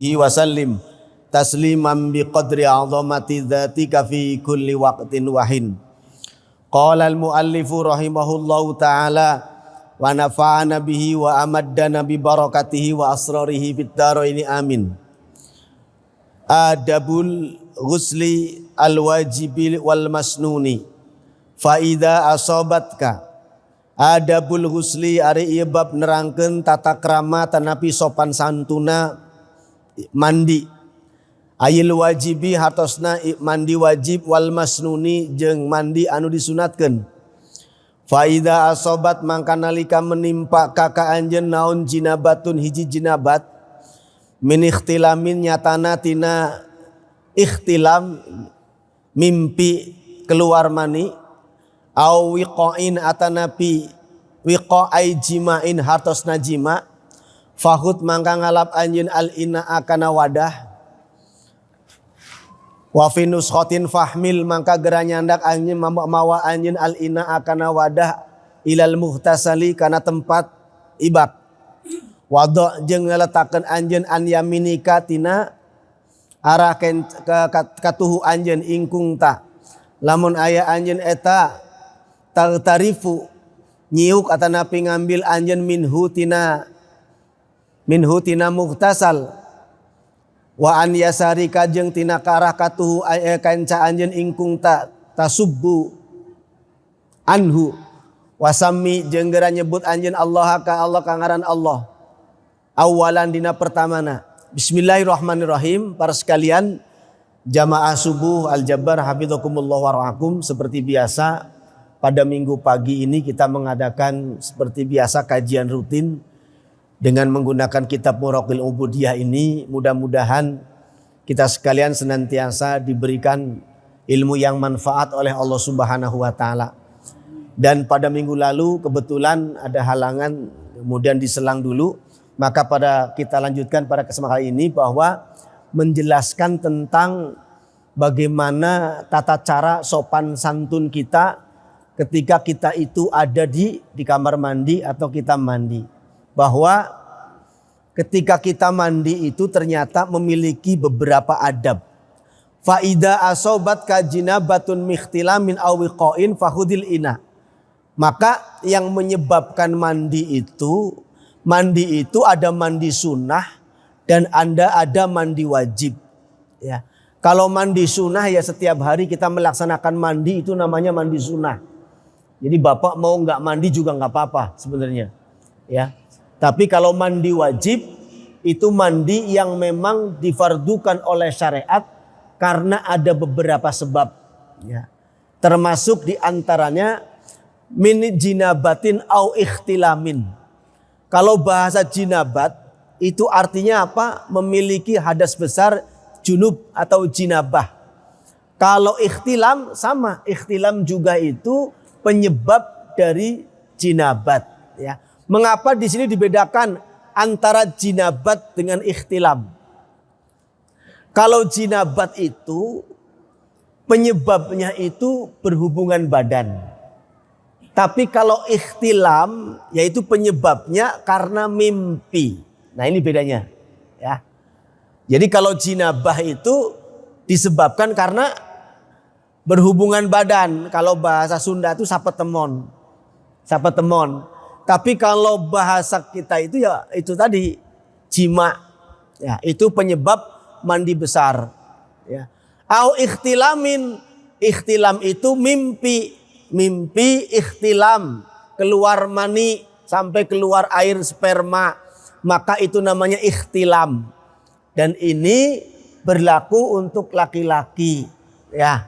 wasallim tasliman biqadri azamati dzatika fi kulli waqtin wahin. Qala al-muallifu rahimahullahu ta'ala wa nafa'ana bihi wa amaddana bi barakatihi wa asrarihi fid dharaini amin. Adabul ghusli al-wajibi wal masnuni fa idza asabatka. Adabul ghusli ari ieu bab nerangkeun tata krama tanapi sopan santuna mandi. Ayil wajibi hartosna mandi wajib wal masnuni jeung mandi anu disunatkeun. Fa idza asobat mangka nalika menimpa ka anjeun naon jinabatun hiji jinabat min ikhtilamin nyatana tina ikhtilam mimpi keluar mani au wiqain atanapi wiqai jimain hartosna jima fahut mangka ngalap anjeun al ina akana wadah. Wa fi nuskhatin fahmil mangka gera nyandak anjeun mawa anjeun al ina akana wadah ilal muhtasali kana tempat ibak. Wada jeung ngaletakeun anjeun an yaminika tina arah ka tuhu anjeun ingkung ta. Lamun aya anjeun eta tarifu nyiuk atanapi ngambil anjeun minhu tina muhtasal. Wa an yasarika jeung tina karah katuhu kanca anjeun ingkung tasubbu anhu wasami jeung geura nyebut anjeun Allah ka Allah ka ngaran Allah awalan dina pertamana. Bismillahirrahmanirrahim. Para sekalian jamaah subuh Al-Jabbar hafizakumullah wa ra'akum, seperti biasa pada minggu pagi ini kita mengadakan seperti biasa kajian rutin dengan menggunakan kitab Muraqil Ubudiyah ini. Mudah-mudahan kita sekalian senantiasa diberikan ilmu yang manfaat oleh Allah Subhanahu wa taala. Dan pada minggu lalu kebetulan ada halangan, kemudian diselang dulu, maka kita lanjutkan pada kesempatan ini bahwa menjelaskan tentang bagaimana tata cara sopan santun kita ketika kita itu ada di kamar mandi atau kita mandi. Bahwa ketika kita mandi itu ternyata memiliki beberapa adab. Faida asobat kajinabatun mikhtilamin awiqain fahudil ina. Maka yang menyebabkan mandi itu ada mandi sunnah dan ada mandi wajib. Ya. Kalau mandi sunnah ya setiap hari kita melaksanakan mandi itu namanya mandi sunnah. Jadi bapak mau nggak mandi juga nggak apa-apa sebenarnya. Ya. Tapi kalau mandi wajib itu mandi yang memang difardukan oleh syariat karena ada beberapa sebab. Ya. Termasuk diantaranya min jinabatin au ikhtilamin. Kalau bahasa jinabat itu artinya apa? Memiliki hadas besar junub atau jinabah. Kalau ikhtilam sama, ikhtilam juga itu penyebab dari jinabat. Ya. Mengapa di sini dibedakan antara jinabat dengan ikhtilam? Kalau jinabat itu penyebabnya itu berhubungan badan. Tapi kalau ikhtilam yaitu penyebabnya karena mimpi. Nah ini bedanya. Ya. Jadi kalau jinabah itu disebabkan karena berhubungan badan. Kalau bahasa Sunda itu sapetemon. Sapetemon. Tapi kalau bahasa kita itu ya itu tadi jima, ya itu penyebab mandi besar. Ya. Au ikhtilamin, ikhtilam itu mimpi ikhtilam, keluar mani sampai keluar air sperma, maka itu namanya ikhtilam. Dan ini berlaku untuk laki-laki. Ya,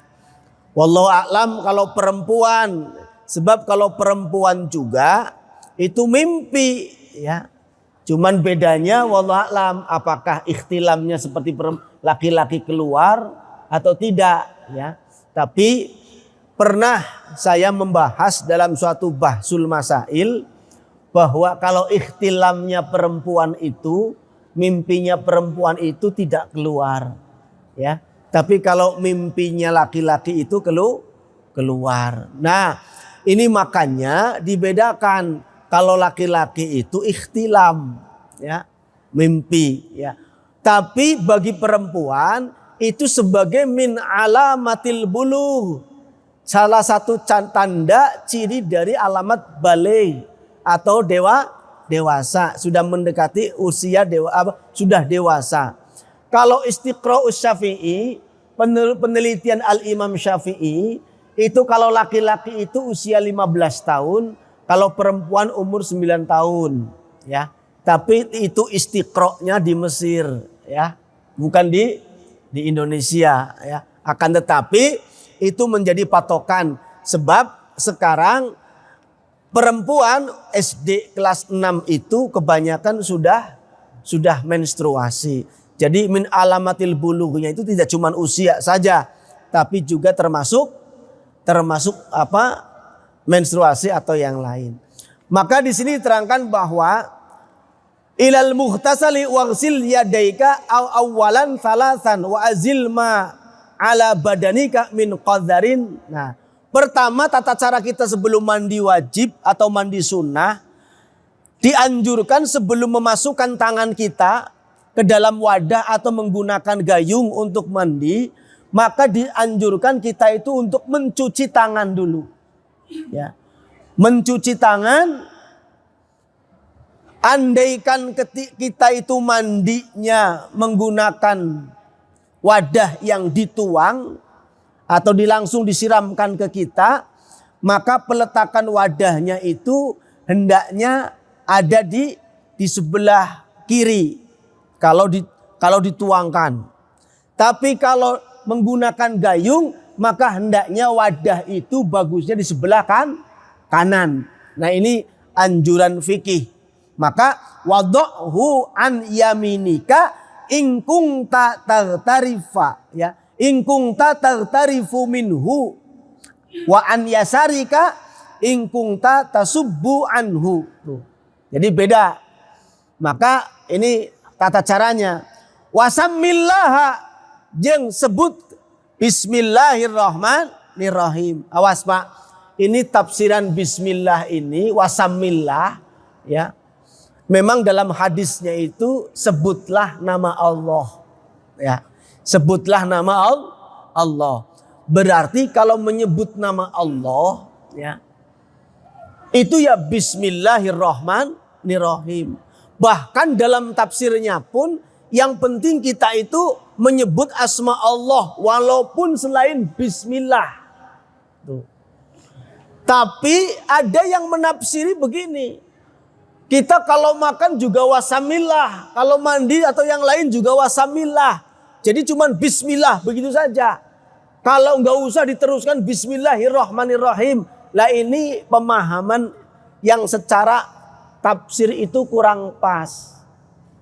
wallahu a'lam kalau perempuan, sebab kalau perempuan juga itu mimpi, ya. Cuman bedanya wallahu a'lam apakah ikhtilamnya seperti laki-laki keluar atau tidak, ya. Tapi pernah saya membahas dalam suatu bahsul masail bahwa kalau ikhtilamnya perempuan itu, mimpinya perempuan itu tidak keluar, ya. Tapi kalau mimpinya laki-laki itu keluar. Nah, ini makanya dibedakan. Kalau laki-laki itu ikhtilam, ya, mimpi, ya. Tapi bagi perempuan itu sebagai min alamatil bulugh. Salah satu tanda ciri dari alamat baligh atau dewasa, sudah mendekati usia sudah dewasa. Kalau istiqra'us Syafi'i, penelitian Al-Imam Syafi'i, itu kalau laki-laki itu usia 15 tahun, kalau perempuan umur 9 tahun, ya. Tapi itu istiqra'nya di Mesir, ya. Bukan di Indonesia, ya. Akan tetapi itu menjadi patokan sebab sekarang perempuan SD kelas 6 itu kebanyakan sudah menstruasi. Jadi min alamatil bulughnya itu tidak cuma usia saja, tapi juga termasuk menstruasi atau yang lain. Maka di sini diterangkan bahwa ilal muhtasali waghsil yadaika awwalan thalathan wa azil ma ala badanika min qadharin. Nah, pertama tata cara kita sebelum mandi wajib atau mandi sunnah, dianjurkan sebelum memasukkan tangan kita ke dalam wadah atau menggunakan gayung untuk mandi, maka dianjurkan kita itu untuk mencuci tangan dulu. Ya. Mencuci tangan, andaikan kita itu mandinya menggunakan wadah yang dituang atau langsung disiramkan ke kita, maka peletakan wadahnya itu hendaknya ada di sebelah kiri kalau dituangkan. Tapi kalau menggunakan gayung, maka hendaknya wadah itu bagusnya di sebelah kanan. Nah, ini anjuran fikih. Maka wada'hu an yaminika in kunta taghtarifa, ya. In kunta taghtarifu minhu wa an yasarika in kunta tasubbu anhu. Tuh. Jadi beda. Maka ini tata caranya. Wasammillaha jeung sebut bismillahirrahmanirrahim. Awas Pak. Ini tafsiran bismillah ini wasammillah, ya. Memang dalam hadisnya itu sebutlah nama Allah, ya. Sebutlah nama Allah. Berarti kalau menyebut nama Allah, ya, itu ya bismillahirrahmanirrahim. Bahkan dalam tafsirnya pun yang penting kita itu menyebut asma Allah walaupun selain bismillah. Tuh. Tapi ada yang menafsiri begini. Kita kalau makan juga wasamillah, kalau mandi atau yang lain juga wasamillah. Jadi cuman bismillah begitu saja. Kalau nggak usah diteruskan bismillahirrahmanirrahim. Lah ini pemahaman yang secara tafsir itu kurang pas.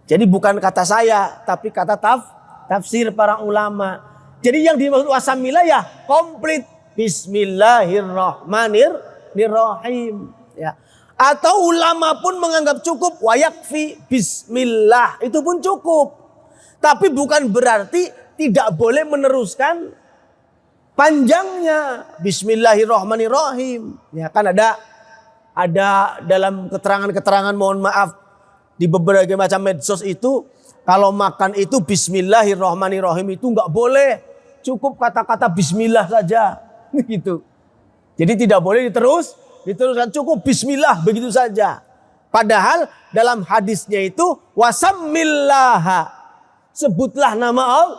Jadi bukan kata saya, tapi kata tafsir para ulama. Jadi yang dimaksud wasamillah ya komplit bismillahirrahmanirrahim, ya. Atau ulama pun menganggap cukup wayakfi bismillah, itu pun cukup. Tapi bukan berarti tidak boleh meneruskan panjangnya bismillahirrahmanirrahim. Ya kan ada dalam keterangan-keterangan, mohon maaf, di beberapa macam medsos itu kalau makan itu bismillahirrahmanirrahim itu nggak boleh, cukup kata-kata bismillah saja gitu. Jadi tidak boleh diteruskan, cukup bismillah begitu saja. Padahal dalam hadisnya itu wasammillaha, sebutlah nama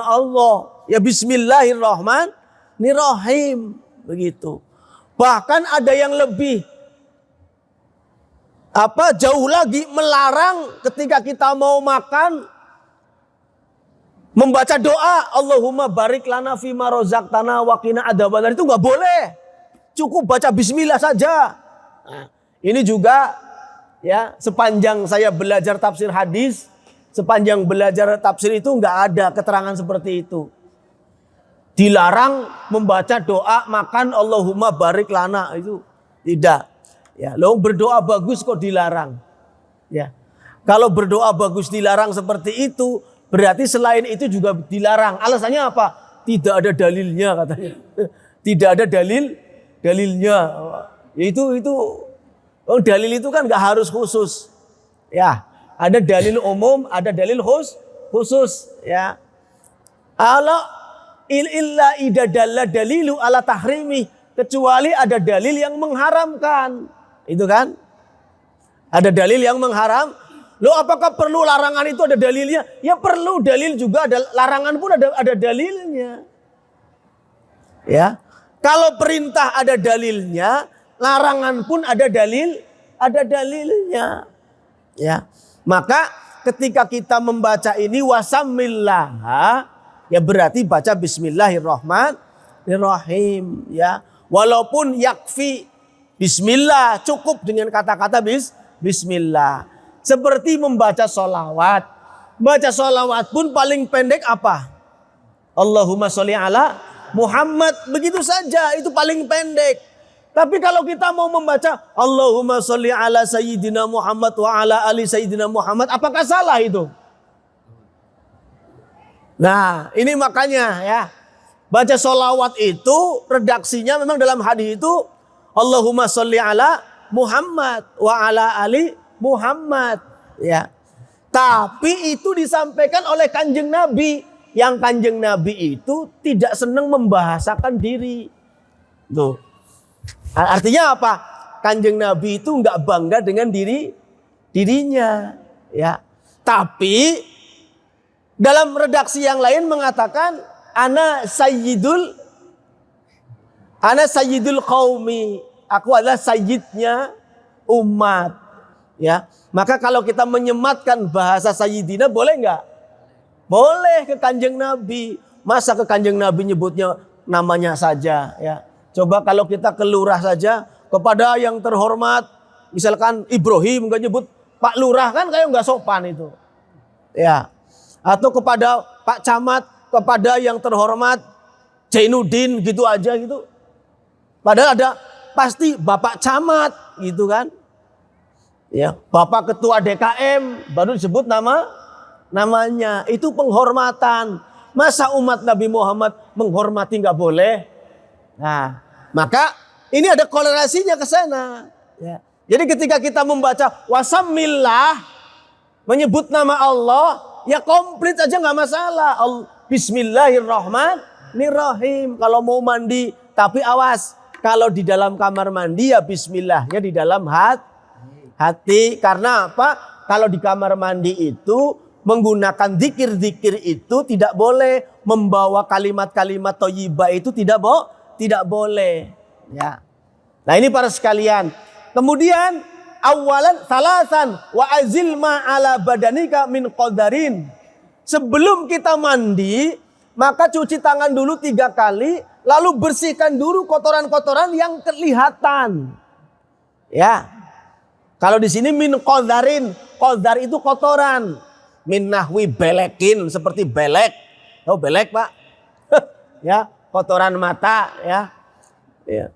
Allah, ya bismillahirrahmanirrahim begitu. Bahkan ada yang lebih jauh lagi, melarang ketika kita mau makan membaca doa Allahumma barik lana fima rozaqtana wa qina adzabannar, itu nggak boleh. Cukup baca bismillah saja. Nah, ini juga ya, sepanjang saya belajar tafsir hadis, sepanjang belajar tafsir itu nggak ada keterangan seperti itu. Dilarang membaca doa makan Allahumma barik lana, itu tidak. Ya, lo berdoa bagus kok dilarang. Ya. Kalau berdoa bagus dilarang seperti itu, berarti selain itu juga dilarang. Alasannya apa? Tidak ada dalilnya katanya. Tidak ada dalilnya. Itu dalil itu kan nggak harus khusus. Ya, ada dalil umum, ada dalil khusus ya. Allah illa idadalla dalilu ala tahrimi, kecuali ada dalil yang mengharamkan. Itu kan? Ada dalil yang mengharam. Loh, apakah perlu larangan itu ada dalilnya? Ya perlu dalil juga, ada larangan pun ada dalilnya. Ya. Kalau perintah ada dalilnya, larangan pun ada dalilnya. Ya. Maka ketika kita membaca ini wasamillah, ya berarti baca bismillahirrahmanirrahim ya. Walaupun yakfi bismillah, cukup dengan kata-kata bismillah. Seperti membaca sholawat. Baca sholawat pun paling pendek apa? Allahumma sholli ala Muhammad, begitu saja, itu paling pendek. Tapi kalau kita mau membaca Allahumma sholli ala Sayyidina Muhammad wa ala ali Sayyidina Muhammad, apakah salah itu? Nah, ini makanya ya, baca sholawat itu redaksinya memang dalam hadis itu Allahumma sholli ala Muhammad wa ala ali Muhammad ya. Tapi itu disampaikan oleh Kanjeng Nabi. Yang Kanjeng Nabi itu tidak senang membahasakan diri. Tuh. Artinya apa? Kanjeng Nabi itu nggak bangga dengan dirinya, ya. Tapi dalam redaksi yang lain mengatakan ana sayyidul qaumi, aku adalah sayyidnya umat, ya. Maka kalau kita menyematkan bahasa sayyidina boleh nggak? Boleh ke Kanjeng Nabi. Masa ke Kanjeng Nabi nyebutnya namanya saja, ya. Coba kalau kita ke lurah saja, kepada yang terhormat, misalkan Ibrahim nggak nyebut Pak Lurah, kan kayak nggak sopan itu, ya. Atau kepada Pak Camat, kepada yang terhormat Jainuddin gitu aja gitu. Padahal ada pasti Bapak Camat gitu kan, ya. Bapak Ketua DKM baru disebut namanya. Itu penghormatan. Masa umat Nabi Muhammad menghormati nggak boleh? Nah, maka ini ada korelasinya ke sana. Ya. Jadi ketika kita membaca wasamillah, menyebut nama Allah, ya komplit aja nggak masalah. Bismillahirrahmanirrahim. Kalau mau mandi, tapi awas, kalau di dalam kamar mandi ya bismillahnya di dalam hati. Karena apa? Kalau di kamar mandi itu menggunakan zikir-zikir itu tidak boleh, membawa kalimat-kalimat thayyibah itu tidak boleh, ya. Nah, ini para sekalian. Kemudian awalan salasan wa azil ma ala badanika min qadarin. Sebelum kita mandi, maka cuci tangan dulu 3 kali, lalu bersihkan dulu kotoran-kotoran yang kelihatan. Ya. Kalau di sini min qadarin, qadar itu kotoran. Min nahwi belekin, seperti belek. Tahu belek, Pak? Ya, kotoran mata, ya. Ya.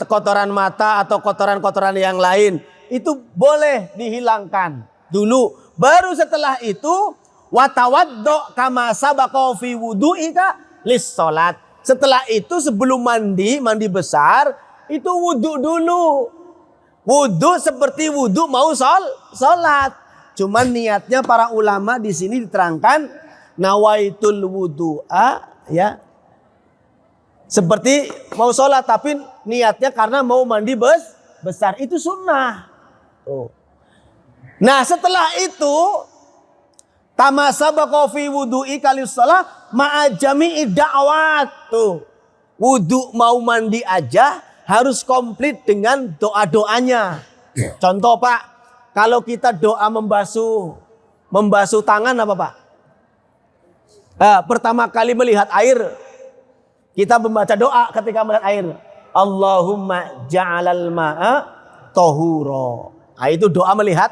Kotoran mata atau kotoran-kotoran yang lain itu boleh dihilangkan dulu. Baru setelah itu watawaddo kama sabaqa fi wudu'ika lis salat. Setelah itu sebelum mandi besar itu wudu dulu. Wudu seperti wudu mau salat. Cuman niatnya para ulama di sini diterangkan nawaitul wudu'a, ya. Seperti mau sholat tapi niatnya karena mau mandi besar, itu sunnah. Oh. Nah, setelah itu kama sabaqa fi wudu'i kalis shalah ma'a jami'i da'wat. Tuh. Wudu mau mandi aja harus komplit dengan doa-doanya. Contoh, Pak, kalau kita doa membasuh tangan apa, Pak? Pertama kali melihat air, kita membaca doa ketika melihat air. Allahumma ja'alal ma'a tahura. Nah, itu doa melihat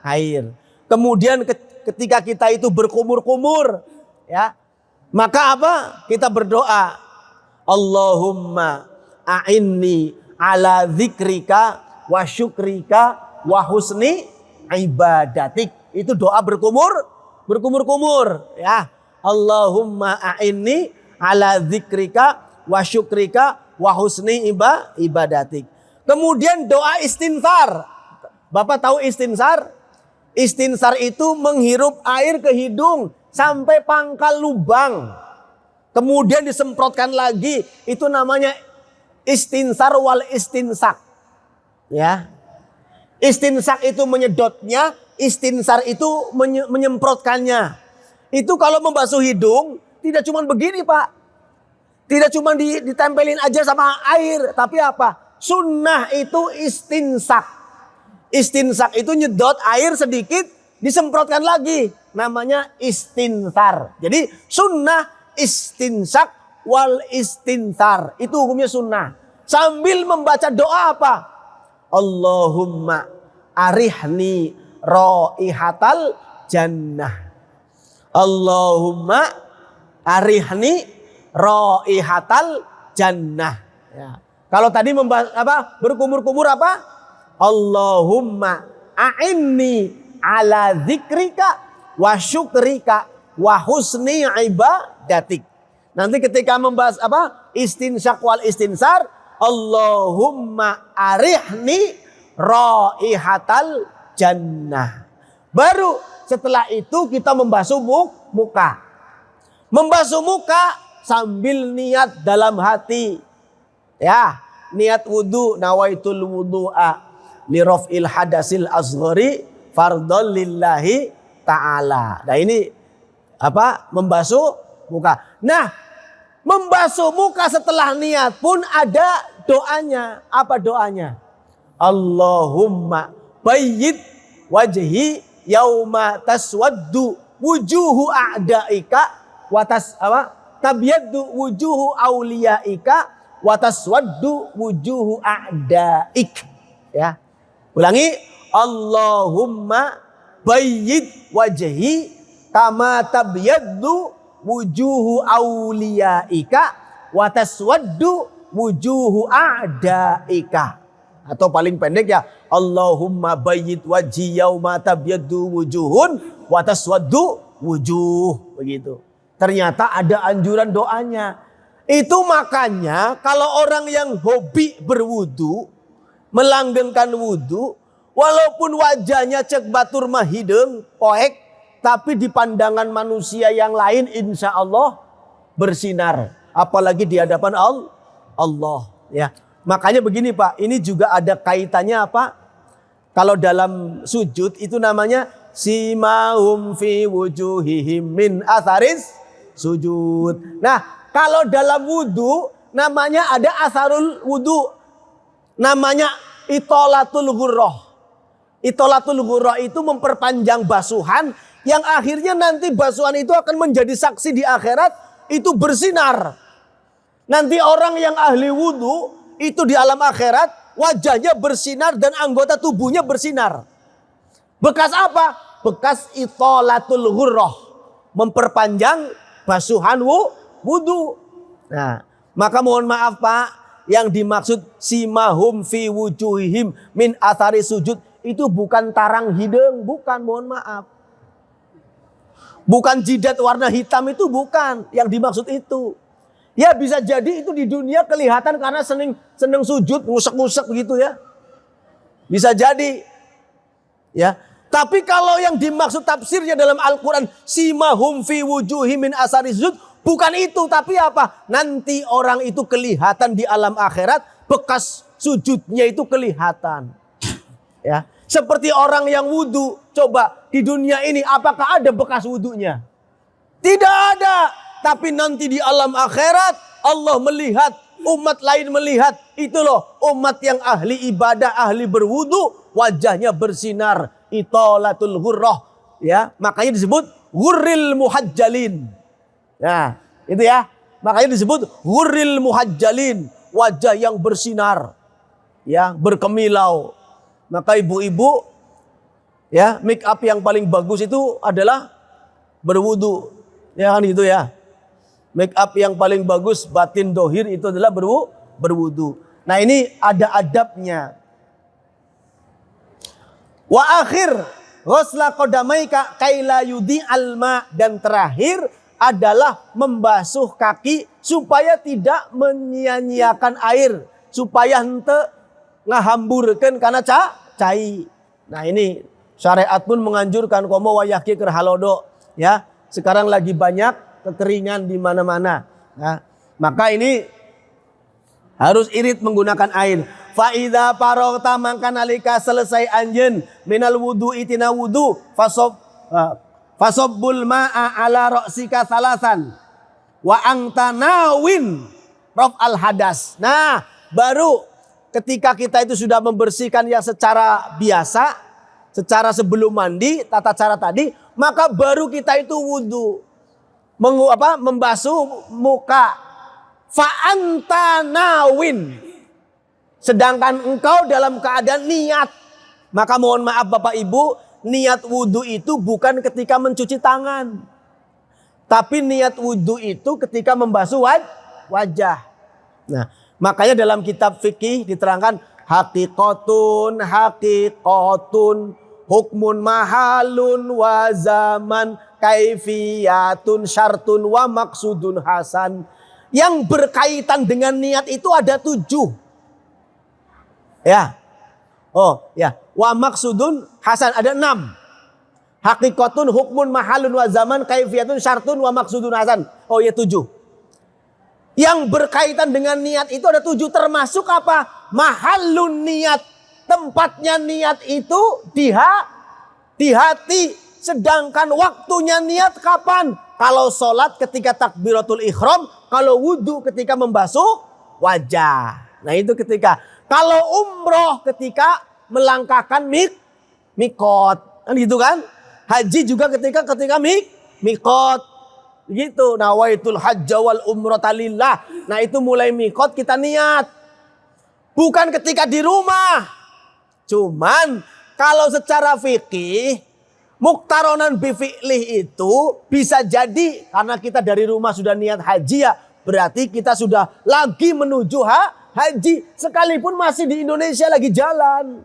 air. Kemudian ketika kita itu berkumur-kumur, ya, maka apa? Kita berdoa. Allahumma a'inni ala dzikrika wa syukrika wa husni ibadatik. Itu doa berkumur-kumur, ya. Allahumma a'inni ala dzikrika wa syukrika wa husni ibadatik. Kemudian doa istinsar. Bapak tahu istinsar? Istinsar itu menghirup air ke hidung sampai pangkal lubang. Kemudian disemprotkan lagi, itu namanya istinsar wal istinsak. Ya. Istinsak itu menyedotnya, istinsar itu menyemprotkannya. Itu kalau membasuh hidung tidak cuma begini, Pak. Tidak cuma ditempelin aja sama air, tapi apa? Sunnah itu istinsak. Istinsak itu nyedot air sedikit, disemprotkan lagi. Namanya istinsar. Jadi sunnah istinsak wal istinsar. Itu hukumnya sunnah. Sambil membaca doa apa? Allahumma arihni raihatal jannah. Allahumma arihni raihatal jannah. Ya. Kalau tadi berkumur-kumur apa? Allahumma a'inni ala zikrika wa syukrika wa husni ibadatik. Nanti ketika membahas istinsyak wal istinsar, Allahumma arihni raihatal jannah. Baru setelah itu kita membasuh muka. Membasuh muka sambil niat dalam hati. Ya, niat wudu, nawaitul wudu'a li raf'il hadasil asghari fardhon lillahi ta'ala. Nah ini membasuh muka. Nah, membasuh muka setelah niat pun ada doanya. Apa doanya? Allahumma bayyid wajhi yauma taswaddu wujuhu a'daika wa tabyaddu wujuhu auliyaika wa taswaddu wujuhu a'daik. Ya. Ulangi, Allahumma bayyid wajhi kama tabyaddu wujuhu auliyaika wa taswaddu wujuhu a'daika. Atau paling pendek ya, Allahumma bayyid wajhi yauma tabyaddu wujuhun wa taswaddu wujuh. Begitu. Ternyata ada anjuran doanya. Itu makanya kalau orang yang hobi berwudu, melanggengkan wudu, walaupun wajahnya cek batur mah hidung, poek, tapi di pandangan manusia yang lain insya Allah bersinar. Apalagi di hadapan Allah. Ya. Makanya begini Pak, ini juga ada kaitannya apa? Kalau dalam sujud itu namanya simahum fi wujuhihim min atharis sujud. Nah, kalau dalam wudu namanya ada asarul wudu. Namanya itolatul ghurrah. Itolatul ghurrah itu memperpanjang basuhan yang akhirnya nanti basuhan itu akan menjadi saksi di akhirat, itu bersinar. Nanti orang yang ahli wudu itu di alam akhirat wajahnya bersinar dan anggota tubuhnya bersinar. Bekas apa? Bekas itolatul ghurrah. Memperpanjang basuhan wudu. Nah, maka mohon maaf Pak, yang dimaksud simahum fi wujuhihim min athari sujud itu bukan tarang hidung, bukan, mohon maaf. Bukan jidat warna hitam, itu bukan yang dimaksud itu. Ya bisa jadi itu di dunia kelihatan karena seneng sujud, ngusek-ngusek begitu ya. Bisa jadi. Ya. Tapi kalau yang dimaksud tafsirnya dalam Al-Quran simahum fi wujuhihim min athari sujud, bukan itu, tapi apa? Nanti orang itu kelihatan di alam akhirat, bekas sujudnya itu kelihatan. Ya, seperti orang yang wudu, coba di dunia ini apakah ada bekas wudunya? Tidak ada. Tapi nanti di alam akhirat Allah melihat, umat lain melihat, itu loh umat yang ahli ibadah, ahli berwudu, wajahnya bersinar, itolatul ghurrah. Ya, makanya disebut ghurril muhajjalin. Nah, itu ya. Makanya disebut ghurril muhajjalin, wajah yang bersinar, ya, berkemilau. Maka ibu-ibu, ya, make up yang paling bagus itu adalah berwudu. Ya kan itu ya. Make up yang paling bagus batin dohir itu adalah berwudu. Nah, ini ada adabnya. Wa akhir ghusla qadamaika kaila yudi alma, dan terakhir adalah membasuh kaki supaya tidak menyia-nyiakan air, supaya hente ngahamburkeun kana cai. Nah, ini syariat pun menganjurkan komo wayahki keur halodo, ya. Sekarang lagi banyak kekeringan di mana-mana. Nah, maka ini harus irit menggunakan air. Fa idza faragta mangka nalika selesai anjeun minal wudu'i tina wudu fasabbul ma'a ala ra'sika salasan wa anta nawin raf'al hadas. Nah, baru ketika kita itu sudah membersihkan yang secara biasa, secara sebelum mandi, tata cara tadi, maka baru kita itu wudu. Membasuh muka. Fa anta nawin. Sedangkan engkau dalam keadaan niat. Maka mohon maaf Bapak Ibu, niat wudu itu bukan ketika mencuci tangan. Tapi niat wudu itu ketika membasuh wajah. Nah, makanya dalam kitab fikih diterangkan hakikatun hukmun mahalun wa zaman kaifiyatun syartun wa maksudun hasan. Yang berkaitan dengan niat itu ada 7. Ya. Oh ya. Wa maksudun hasan ada 6. Hakikatun hukmun mahalun wa zaman kaifiyatun syartun wa maksudun hasan. Oh ya 7. Yang berkaitan dengan niat itu ada 7, termasuk apa? Mahalun niat. Tempatnya niat itu di hati. Sedangkan waktunya niat kapan? Kalau sholat ketika takbiratul ihram. Kalau wudu ketika membasuh wajah. Nah itu ketika. Kalau umroh ketika melangkahkan mikot. Kan gitu kan? Haji juga ketika mikot. Gitu. Nawaitul hajja wal umrata lillah. Nah itu mulai mikot kita niat. Bukan ketika di rumah. Cuman kalau secara fikih muktaronan bifi'lih itu bisa jadi karena kita dari rumah sudah niat haji ya. Berarti kita sudah lagi menuju haji. Sekalipun masih di Indonesia lagi jalan.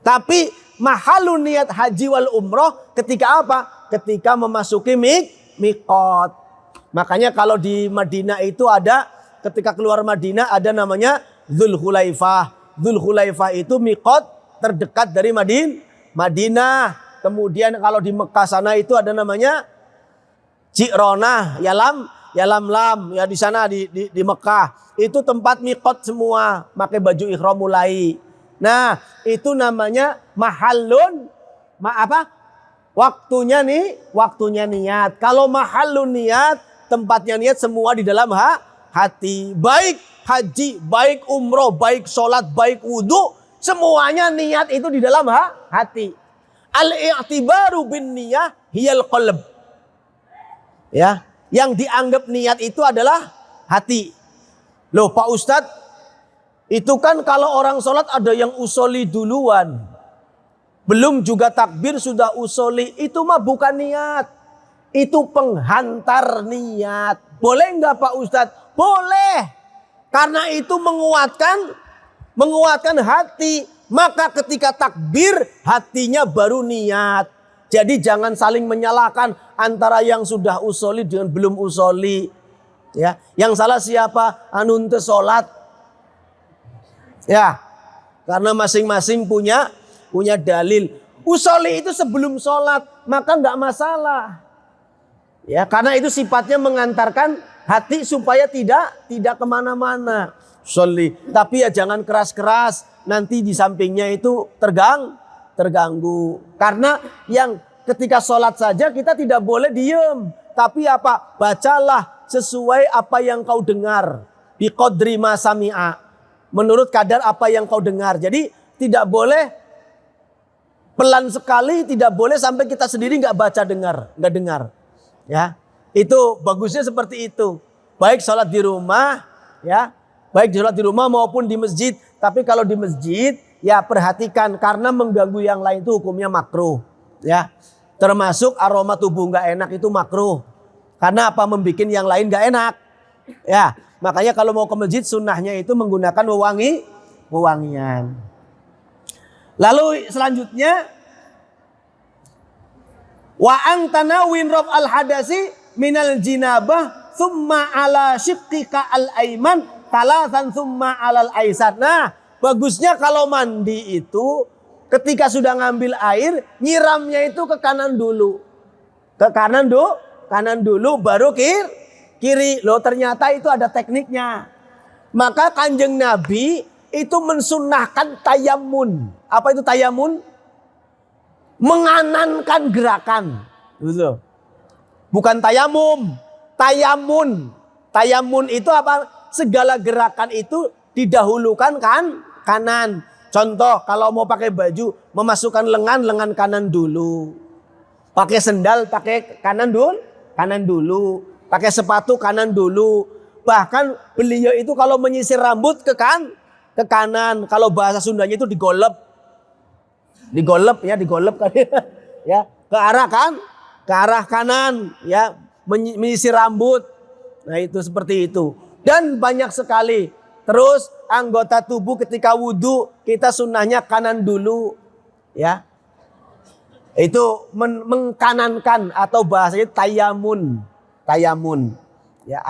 Tapi mahalun niat haji wal umroh ketika apa? Ketika memasuki mikot. Makanya kalau di Madinah itu ada, ketika keluar Madinah ada namanya Dzulhulaifah. Dzulhulaifah itu mikot terdekat dari Madinah. Kemudian kalau di Mekah sana itu ada namanya Ji'ronah, Yalamlam. Ya di sana di Mekah. Itu tempat mikot semua. Pakai baju ihram mulai. Nah itu namanya mahallun. Waktunya niat. Kalau mahallun niat, tempatnya niat semua di dalam hati. Baik haji, baik umroh, baik sholat, baik wudu. Semuanya niat itu di dalam hati. Al-i'tibaru bin niyah hiyal qalb. Ya, yang dianggap niat itu adalah hati. Loh Pak Ustadz, itu kan kalau orang sholat ada yang usoli duluan. Belum juga takbir sudah usoli. Itu mah bukan niat. Itu penghantar niat. Boleh nggak Pak Ustadz? Boleh. Karena itu menguatkan hati. Maka ketika takbir hatinya baru niat. Jadi jangan saling menyalahkan antara yang sudah usoli dengan belum usoli. Ya, yang salah siapa? Anunte sholat. Ya, karena masing-masing punya dalil. Usoli itu sebelum sholat, maka nggak masalah. Ya, karena itu sifatnya mengantarkan hati supaya tidak kemana-mana. Sholli. Tapi ya jangan keras-keras. Nanti di sampingnya itu terganggu. Karena yang ketika sholat saja kita tidak boleh diem. Tapi apa? Bacalah sesuai apa yang kau dengar. Biqadri ma sami'a. Menurut kadar apa yang kau dengar. Jadi tidak boleh pelan sekali. Tidak boleh sampai kita sendiri nggak dengar. Ya, itu bagusnya seperti itu. Baik sholat di rumah, ya. Baik sholat di rumah maupun di masjid. Tapi kalau di masjid ya perhatikan karena mengganggu yang lain itu hukumnya makruh. Ya, termasuk aroma tubuh nggak enak itu makruh. Karena apa? Membikin yang lain nggak enak. Ya, makanya kalau mau ke masjid sunnahnya itu menggunakan wewangian. Lalu selanjutnya wa angtanawin raf al hadasi minal jinabah summa ala syiqqika al aiman talasan summa alal aisar. Nah, bagusnya kalau mandi itu ketika sudah ngambil air, nyiramnya itu ke kanan dulu. Ke kanan dulu baru kiri. Loh ternyata itu ada tekniknya. Maka Kanjeng Nabi itu mensunnahkan tayamun. Apa itu tayamun? Menganankan gerakan. Gitu. Bukan tayamum, tayamun. Tayamun itu apa? Segala gerakan itu didahulukan kan kanan. Contoh kalau mau pakai baju, memasukkan lengan kanan dulu. Pakai sendal pakai kanan dulu. Pakai sepatu kanan dulu. Bahkan beliau itu kalau menyisir rambut ke kanan. Kalau bahasa Sundanya itu digolep. Digolep kali ya. Ke arah kanan ya, menyisir rambut. Nah, itu seperti itu. Dan banyak sekali. Terus anggota tubuh ketika wudhu kita sunnahnya kanan dulu ya. Itu mengkanankan atau bahasanya tayamun. Ya,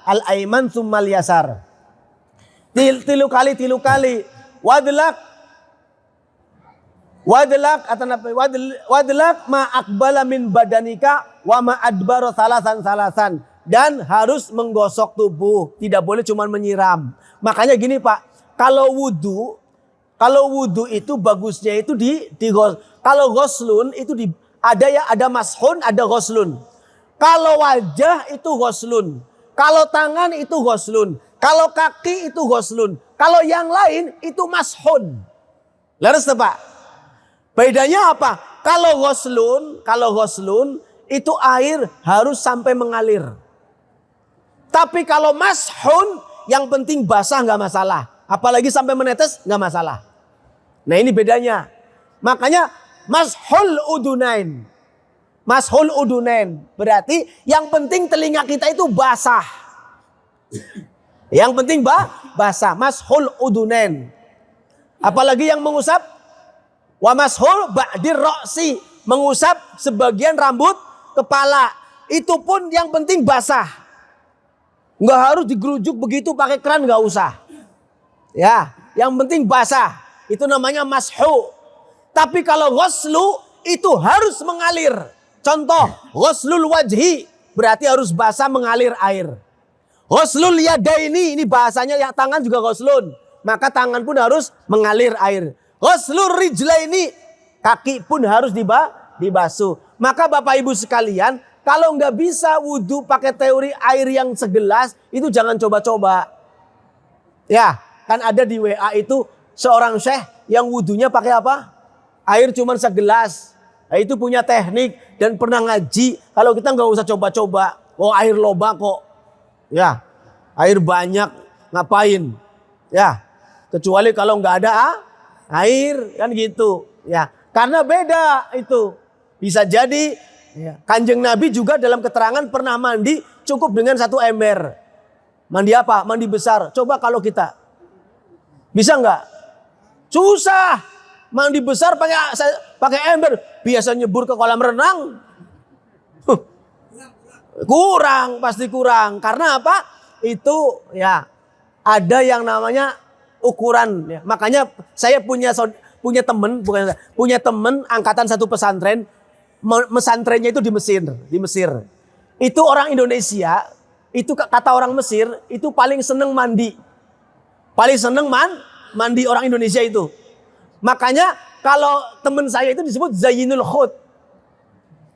al-aiman tsummal yasar. Tilu kali. Wadlak ma akbala min badanika wa ma adbaro salasan. Dan harus menggosok tubuh, tidak boleh cuma menyiram. Makanya gini Pak, kalau wudhu itu bagusnya itu kalau ghuslun itu ada mashun, ada ghuslun. Kalau wajah itu ghuslun, kalau tangan itu ghuslun, kalau kaki itu ghuslun, kalau yang lain itu mashun. Leres Pak? Bedanya apa? Kalau ghuslun itu air harus sampai mengalir. Tapi kalau mashun yang penting basah nggak masalah. Apalagi sampai menetes nggak masalah. Nah ini bedanya. Makanya mashul udunain. Berarti yang penting telinga kita itu basah. Yang penting basah. Mashul udunain. Apalagi yang mengusap. Wa mashul ba'dir ro'si. Mengusap sebagian rambut kepala. Itu pun yang penting basah. Nggak harus digerujuk begitu pakai keran, nggak usah. Ya, yang penting basah. Itu namanya mashu. Tapi kalau ghuslu itu harus mengalir. Contoh, ghuslul wajhi berarti harus basah mengalir air. Ghuslul yadaini ini bahasanya yang tangan juga ghuslun. Maka tangan pun harus mengalir air. Ghuslul rijlaini kaki pun harus dibasuh. Maka Bapak Ibu sekalian, kalau nggak bisa wudhu pakai teori air yang segelas, itu jangan coba-coba. Ya, kan ada di WA itu seorang syekh yang wudhunya pakai apa? Air cuma segelas. Nah, itu punya teknik dan pernah ngaji. Kalau kita nggak usah coba-coba. Oh air loba kok. Ya, air banyak ngapain? Ya, kecuali kalau nggak ada air kan gitu. Ya, karena beda itu. Bisa jadi. Ya. Kanjeng Nabi juga dalam keterangan pernah mandi cukup dengan 1 ember. Mandi apa? Mandi besar. Coba kalau kita. Bisa nggak? Susah. Mandi besar pakai ember. Biasa nyebur ke kolam renang. Kurang, pasti kurang. Karena apa? Itu ya ada yang namanya ukuran. Ya. Makanya saya punya teman angkatan satu pesantren. Mesantrennya itu di Mesir. Itu orang Indonesia, itu kata orang Mesir, itu paling seneng mandi. Paling seneng mandi orang Indonesia itu. Makanya kalau teman saya itu disebut Zainul Khut.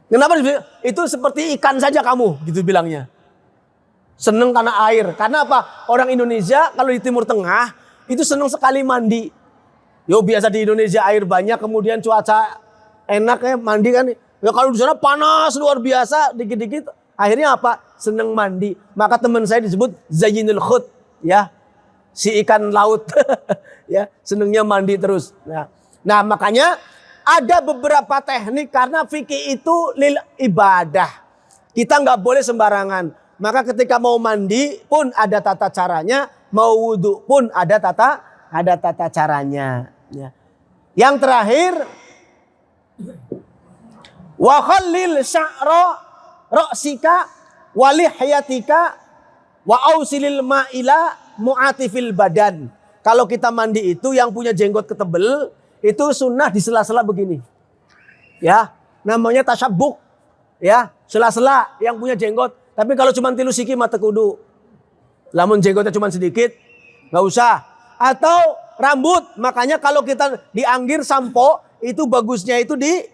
Kenapa? Itu seperti ikan saja kamu, gitu bilangnya. Seneng karena air. Karena apa? Orang Indonesia kalau di Timur Tengah, itu seneng sekali mandi. Yo biasa di Indonesia air banyak, kemudian cuaca enak ya mandi kan. Ya kalau di sana panas luar biasa, dikit-dikit akhirnya apa? Seneng mandi. Maka teman saya disebut Zainul Khut, ya. Si ikan laut. Ya, senengnya mandi terus. Nah, makanya ada beberapa teknik karena fikih itu lil ibadah. Kita nggak boleh sembarangan. Maka ketika mau mandi pun ada tata caranya, mau wudhu pun ada tata caranya, ya. Yang terakhir, wa khallil sya'ra ra'sika wa lihyatika wa ausilil ma'ila mu'atifil badan. Kalau kita mandi itu yang punya jenggot ketebel itu sunnah di sela-sela begini. Ya, namanya tasabbuk. Ya, sela-sela yang punya jenggot. Tapi kalau cuma tilu siki mata kudu. Lamun jenggotnya cuma sedikit, nggak usah. Atau rambut, makanya kalau kita dianggir sampo itu bagusnya itu di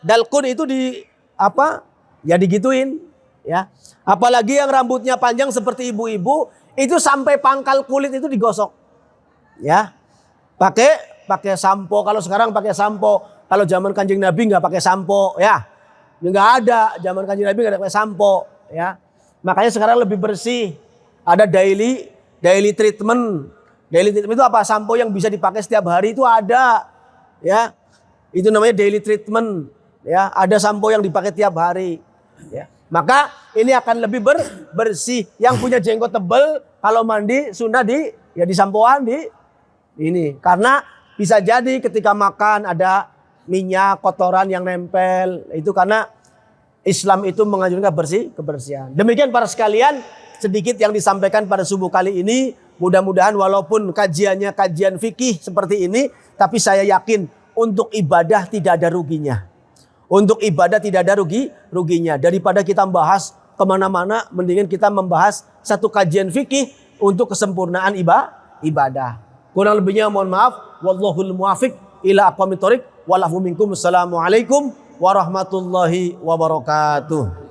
dalkun itu di apa? Ya digituin, ya. Apalagi yang rambutnya panjang seperti ibu-ibu, itu sampai pangkal kulit itu digosok. Ya. Pakai sampo. Kalau sekarang pakai sampo. Kalau zaman Kanjeng Nabi nggak pakai sampo, ya. Nggak ada, zaman Kanjeng Nabi nggak ada pakai sampo, ya. Makanya sekarang lebih bersih. Ada daily treatment. Daily treatment itu apa? Sampo yang bisa dipakai setiap hari itu ada, ya. Itu namanya daily treatment, ya. Ada sampo yang dipakai tiap hari, ya. Maka ini akan lebih bersih. Yang punya jenggot tebal kalau mandi sunnah di sampoan ini. Karena bisa jadi ketika makan ada minyak kotoran yang nempel. Itu karena Islam itu menganjurkan kebersihan. Demikian para sekalian, sedikit yang disampaikan pada subuh kali ini. Mudah-mudahan walaupun kajiannya kajian fikih seperti ini, tapi saya yakin untuk ibadah tidak ada ruginya. Untuk ibadah tidak ada ruginya. Daripada kita membahas kemana-mana, mendingan kita membahas satu kajian fikih untuk kesempurnaan ibadah. Kurang lebihnya mohon maaf. Wallahul muwafiq ila aqwamit thoriq. Walafu minkum. Assalamualaikum warahmatullahi wabarakatuh.